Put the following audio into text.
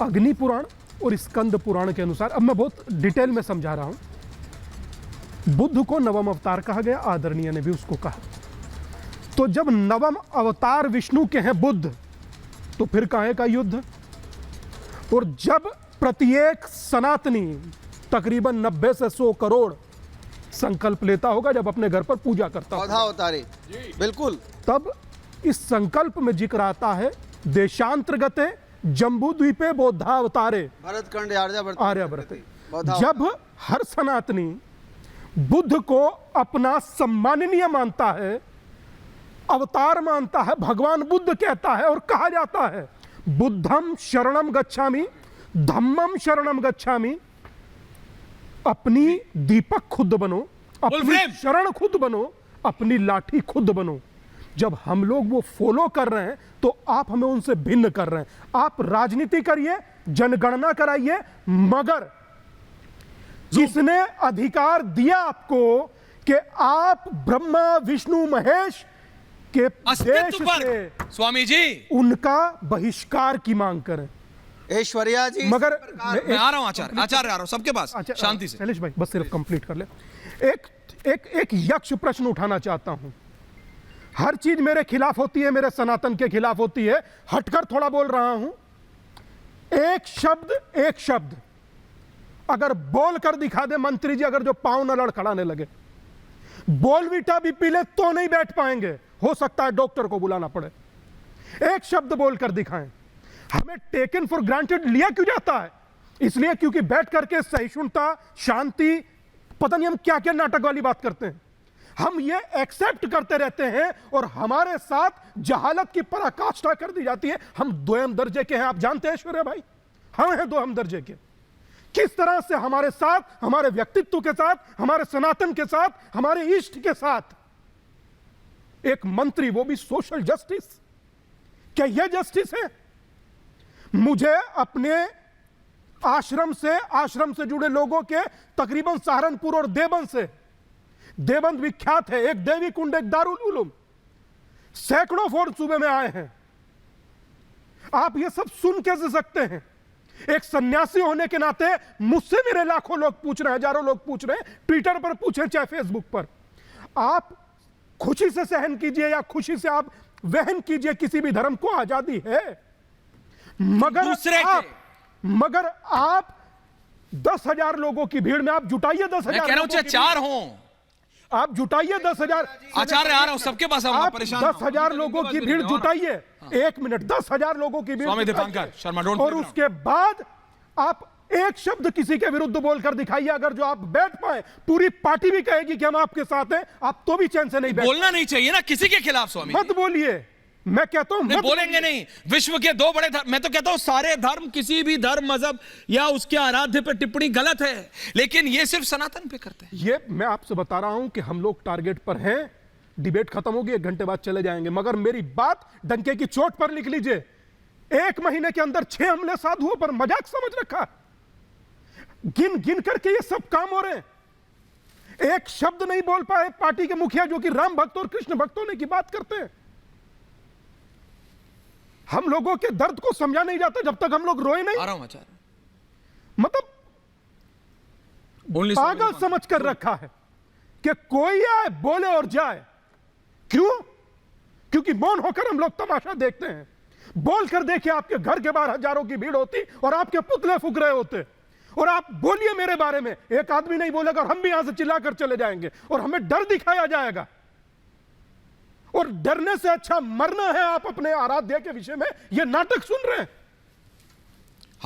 अग्नि पुराण और स्कंद पुराण के अनुसार, अब मैं बहुत डिटेल में समझा रहा हूं, बुद्ध को नवम अवतार कहा गया, आदरणीय ने भी उसको कहा। तो जब नवम अवतार विष्णु के हैं बुद्ध, तो फिर काहे का युद्ध? और जब प्रत्येक सनातनी तकरीबन 90 से 100 करोड़ संकल्प लेता होगा जब अपने घर पर पूजा करता पौधा उतारे, बिल्कुल, तब इस संकल्प में जिक्र आता है देशांतर्गते जम्बू द्वीपे बौद्धावतारे भरतखंड आर्यावर्ते। जब हर सनातनी बुद्ध को अपना सम्माननीय मानता है, अवतार मानता है, भगवान बुद्ध कहता है और कहा जाता है बुद्धम शरणम गच्छामि धम्मम शरणम गच्छामि, अपनी दीपक खुद बनो, अपनी शरण खुद बनो, अपनी लाठी खुद बनो। जब हम लोग वो फॉलो कर रहे हैं तो आप हमें उनसे भिन्न कर रहे हैं। आप राजनीति करिए, जनगणना कराइए, मगर जिसने अधिकार दिया आपको कि आप ब्रह्मा विष्णु महेश के देश से स्वामी जी उनका बहिष्कार की मांग करें। ऐश्वर्या जी, मगर मैं आ रहा हूं आचार्य आ रहा हूं सबके पास, शांति से। शैलेश भाई बस सिर्फ कंप्लीट कर ले। एक यक्ष प्रश्न उठाना चाहता हूं। हर चीज मेरे खिलाफ होती है, मेरे सनातन के खिलाफ होती है, हटकर थोड़ा बोल रहा हूं। एक शब्द अगर बोल कर दिखा दे मंत्री जी, अगर जो पांव न लड़खड़ाने लगे, बोलवीटा भी पी ले तो नहीं बैठ पाएंगे, हो सकता है डॉक्टर को बुलाना पड़े। एक शब्द बोलकर दिखाएं। हमें टेकन फॉर ग्रांटेड लिया क्यों जाता है? इसलिए क्योंकि बैठ करके सहिष्णुता, शांति, पता नहीं हम क्या क्या नाटक वाली बात करते हैं, हम ये एक्सेप्ट करते रहते हैं और हमारे साथ जहालत की पराकाष्ठा कर दी जाती है। हम दोयम दर्जे के हैं, आप जानते हैं ऐश्वर्या भाई, हम हैं दोयम दर्जे के। किस तरह से हमारे साथ, हमारे व्यक्तित्व के साथ, हमारे सनातन के साथ, हमारे इष्ट के साथ एक मंत्री, वो भी सोशल जस्टिस, क्या यह जस्टिस है? मुझे अपने आश्रम से जुड़े लोगों के तकरीबन सहारनपुर और देवबंद विख्यात है, एक देवी कुंड, एक दारुल उलूम, सैकड़ों फौज सूबे में आए हैं। आप ये सब सुन कैसे सकते हैं? एक सन्यासी होने के नाते मुझसे मेरे लाखों लोग पूछ रहे हैं, हजारों लोग पूछ रहे हैं, ट्विटर पर पूछें चाहे फेसबुक पर। आप खुशी से सहन कीजिए या खुशी से आप वहन कीजिए, किसी भी धर्म को आजादी है, मगर आप 10,000 लोगों की भीड़ में आप जुटाइए 10,000, कह रहा हूं चार हों, आप जुटाइए 10,000। आचार्य आ रहा हूं सबके पास, आप 10,000 लोगों की भीड़ जुटाइए, 1 मिनट, 10,000 लोगों की भीड़, और उसके बाद आप एक शब्द किसी के विरुद्ध बोलकर दिखाइए। अगर जो आप बैठ पाए, पूरी पार्टी भी कहेगी कि हम आपके साथ हैं, आप तो भी चैन से नहीं बैठ। बोलना नहीं चाहिए ना किसी के खिलाफ स्वामी, मत बोलिए, मैं कहता हूं नहीं बोलेंगे नहीं। विश्व के 2 बड़े धर्म, मैं तो कहता हूं सारे धर्म, किसी भी धर्म मजहब या उसके आराध्य पर टिप्पणी गलत है, लेकिन ये सिर्फ सनातन पे करते हैं। ये मैं आपसे बता रहा हूं कि हम लोग टारगेट पर हैं। डिबेट खत्म होगी, 1 घंटे बाद चले जाएंगे, मगर मेरी बात डंके की चोट पर लिख लीजिए। 1 महीने के अंदर 6 हमले साधुओं पर, मजाक समझ रखा? गिन करके ये सब काम हो रहे हैं। एक शब्द नहीं बोल पाए पार्टी के मुखिया, जो कि राम भक्त और कृष्ण भक्त होने की बात करते हैं। हम लोगों के दर्द को समझा नहीं जाता जब तक हम लोग रोए नहीं। आ रहा हूं आचार्य, मतलब पागल समझ कर रखा है कि कोई आए बोले और जाए। क्यों? क्योंकि मौन होकर हम लोग तमाशा देखते हैं। बोलकर देखिए, आपके घर के बाहर हजारों की भीड़ होती और आपके पुतले फूक रहे होते, और आप बोलिए मेरे बारे में, एक आदमी नहीं बोलेगा और हम भी यहां से चिल्लाकर चले जाएंगे और हमें डर दिखाया जाएगा। और डरने से अच्छा मरना है। आप अपने आराध्य के विषय में ये नाटक सुन रहे हैं।